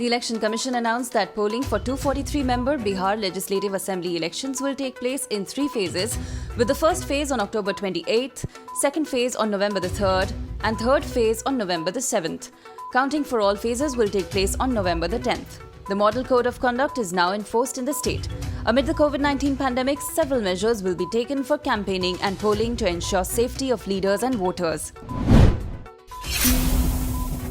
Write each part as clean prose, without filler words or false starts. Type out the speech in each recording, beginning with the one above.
The Election Commission announced that polling for 243-member Bihar Legislative Assembly elections will take place in 3 phases, with the first phase on October 28th, second phase on November the 3rd, and third phase on November the 7th. Counting for all phases will take place on November the 10th. The Model Code of Conduct is now enforced in the state. Amid the COVID-19 pandemic, several measures will be taken for campaigning and polling to ensure safety of leaders and voters.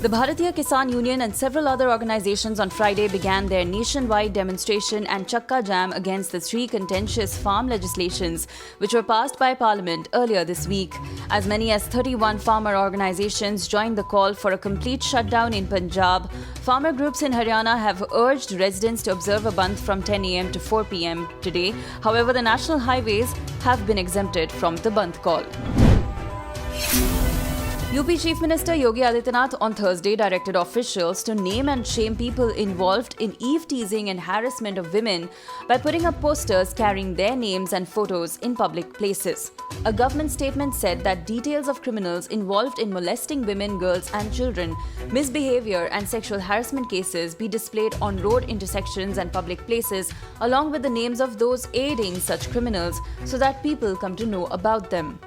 The Bharatiya Kisan Union and several other organizations on Friday began their nationwide demonstration and Chakka Jam against the 3 contentious farm legislations which were passed by Parliament earlier this week. As many as 31 farmer organizations joined the call for a complete shutdown in Punjab. Farmer groups in Haryana have urged residents to observe a bandh from 10 a.m. to 4 p.m. today. However, the national highways have been exempted from the bandh call. UP Chief Minister Yogi Adityanath on Thursday directed officials to name and shame people involved in eve-teasing and harassment of women by putting up posters carrying their names and photos in public places. A government statement said that details of criminals involved in molesting women, girls and children, misbehavior and sexual harassment cases be displayed on road intersections and public places along with the names of those aiding such criminals so that people come to know about them.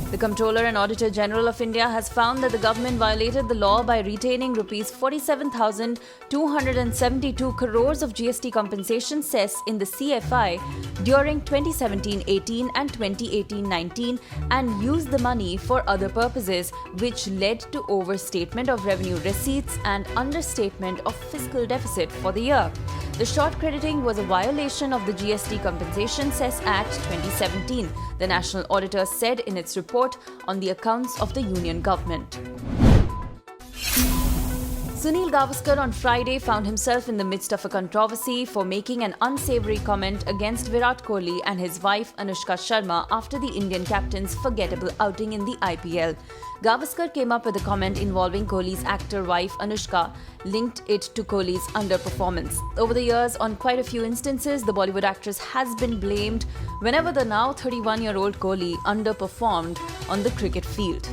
The Comptroller and Auditor General of India has found that the government violated the law by retaining Rs 47,272 crores of GST compensation cess in the CFI during 2017-18 and 2018-19 and used the money for other purposes, which led to overstatement of revenue receipts and understatement of fiscal deficit for the year. The short crediting was a violation of the GST Compensation Cess Act 2017, the National Auditor said in its report on the accounts of the Union Government. Sunil Gavaskar on Friday found himself in the midst of a controversy for making an unsavory comment against Virat Kohli and his wife Anushka Sharma after the Indian captain's forgettable outing in the IPL. Gavaskar came up with a comment involving Kohli's actor wife Anushka, linked it to Kohli's underperformance. Over the years, on quite a few instances, the Bollywood actress has been blamed whenever the now 31-year-old Kohli underperformed on the cricket field.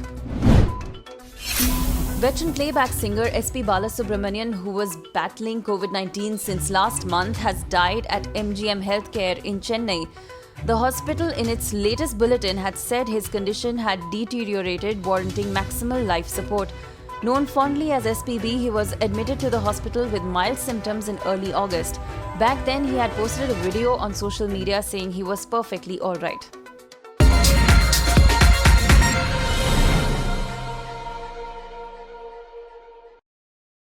Veteran playback singer S.P. Balasubramanian, who was battling COVID-19 since last month, has died at MGM Healthcare in Chennai. The hospital in its latest bulletin had said his condition had deteriorated, warranting maximal life support. Known fondly as SPB, he was admitted to the hospital with mild symptoms in early August. Back then, he had posted a video on social media saying he was perfectly alright.